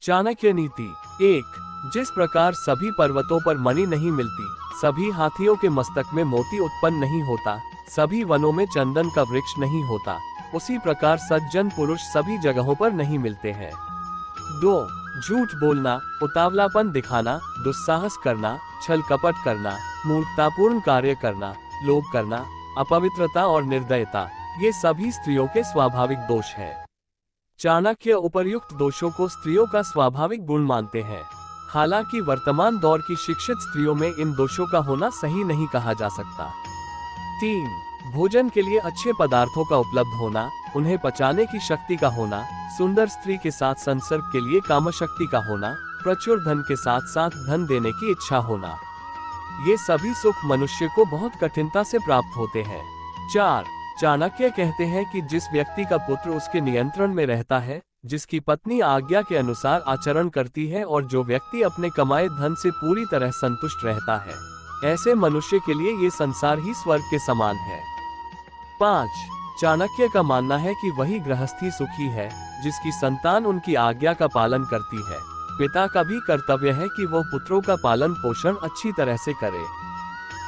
चाणक्य नीति। 1। जिस प्रकार सभी पर्वतों पर मणि नहीं मिलती, सभी हाथियों के मस्तक में मोती उत्पन्न नहीं होता, सभी वनों में चंदन का वृक्ष नहीं होता, उसी प्रकार सज्जन पुरुष सभी जगहों पर नहीं मिलते हैं। 2। झूठ बोलना, उतावलापन दिखाना, दुस्साहस करना, छल कपट करना, मूर्खतापूर्ण कार्य करना, लोभ करना, अपवित्रता और निर्दयता, ये सभी स्त्रियों के स्वाभाविक दोष हैं। चाणक्य उपर्युक्त दोषों को स्त्रियों का स्वाभाविक गुण मानते हैं। हालांकि वर्तमान दौर की शिक्षित स्त्रियों में इन दोषों का होना सही नहीं कहा जा सकता। 3। भोजन के लिए अच्छे पदार्थों का उपलब्ध होना, उन्हें पचाने की शक्ति का होना, सुंदर स्त्री के साथ संसर्ग के लिए कामशक्ति का होना, प्रचुर धन के साथ साथ धन देने की इच्छा होना, ये सभी सुख मनुष्य को बहुत कठिनता से प्राप्त होते हैं। 4। चाणक्य कहते हैं कि जिस व्यक्ति का पुत्र उसके नियंत्रण में रहता है, जिसकी पत्नी आज्ञा के अनुसार आचरण करती है और जो व्यक्ति अपने कमाए धन से पूरी तरह संतुष्ट रहता है, ऐसे मनुष्य के लिए ये संसार ही स्वर्ग के समान है। 5। चाणक्य का मानना है कि वही गृहस्थी सुखी है जिसकी संतान उनकी आज्ञा का पालन करती है। पिता का भी कर्तव्य है कि वह पुत्रों का पालन पोषण अच्छी तरह से करे।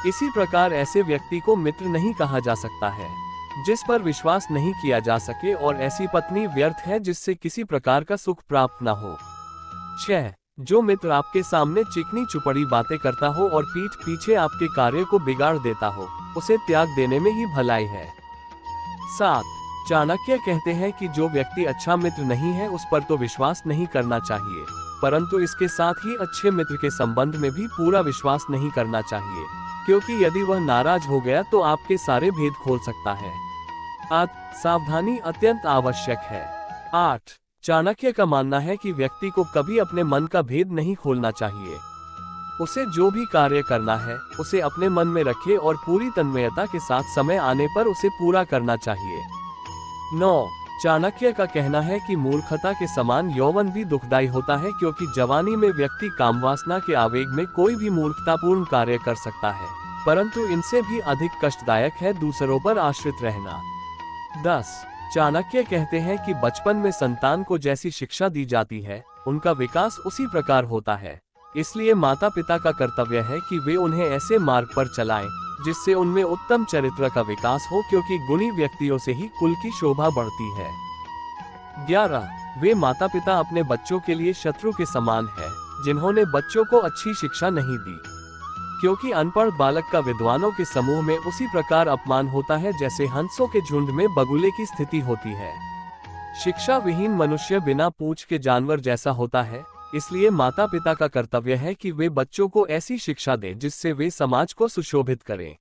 इसी प्रकार ऐसे व्यक्ति को मित्र नहीं कहा जा सकता है जिस पर विश्वास नहीं किया जा सके, और ऐसी पत्नी व्यर्थ है जिससे किसी प्रकार का सुख प्राप्त न हो। 6। जो मित्र आपके सामने चिकनी चुपड़ी बातें करता हो और पीठ पीछे आपके कार्य को बिगाड़ देता हो, उसे त्याग देने में ही भलाई है। 7। चाणक्य कहते हैं कि जो व्यक्ति अच्छा मित्र नहीं है उस पर तो विश्वास नहीं करना चाहिए, परंतु इसके साथ ही अच्छे मित्र के संबंध में भी पूरा विश्वास नहीं करना चाहिए, क्योंकि यदि वह नाराज हो गया तो आपके सारे भेद खोल सकता है। सावधानी अत्यंत आवश्यक है। 8। चाणक्य का मानना है कि व्यक्ति को कभी अपने मन का भेद नहीं खोलना चाहिए। उसे जो भी कार्य करना है उसे अपने मन में रखे और पूरी तन्मयता के साथ समय आने पर उसे पूरा करना चाहिए। 9। चाणक्य का कहना है कि मूर्खता के समान यौवन भी दुखदायी होता है, क्योंकि जवानी में व्यक्ति कामवासना के आवेग में कोई भी मूर्खतापूर्ण कार्य कर सकता है, परंतु इनसे भी अधिक कष्टदायक है दूसरों पर आश्रित रहना। 10। चाणक्य कहते हैं कि बचपन में संतान को जैसी शिक्षा दी जाती है उनका विकास उसी प्रकार होता है, इसलिए माता पिता का कर्तव्य है कि वे उन्हें ऐसे मार्ग पर चलाएं जिससे उनमें उत्तम चरित्र का विकास हो, क्योंकि गुणी व्यक्तियों से ही कुल की शोभा बढ़ती है। 11। वे माता पिता अपने बच्चों के लिए शत्रु के समान है जिन्होंने बच्चों को अच्छी शिक्षा नहीं दी, क्योंकि अनपढ़ बालक का विद्वानों के समूह में उसी प्रकार अपमान होता है जैसे हंसों के झुंड में बगुले की स्थिति होती है। शिक्षा विहीन मनुष्य बिना पूंछ के जानवर जैसा होता है, इसलिए माता पिता का कर्तव्य है कि वे बच्चों को ऐसी शिक्षा दें जिससे वे समाज को सुशोभित करें।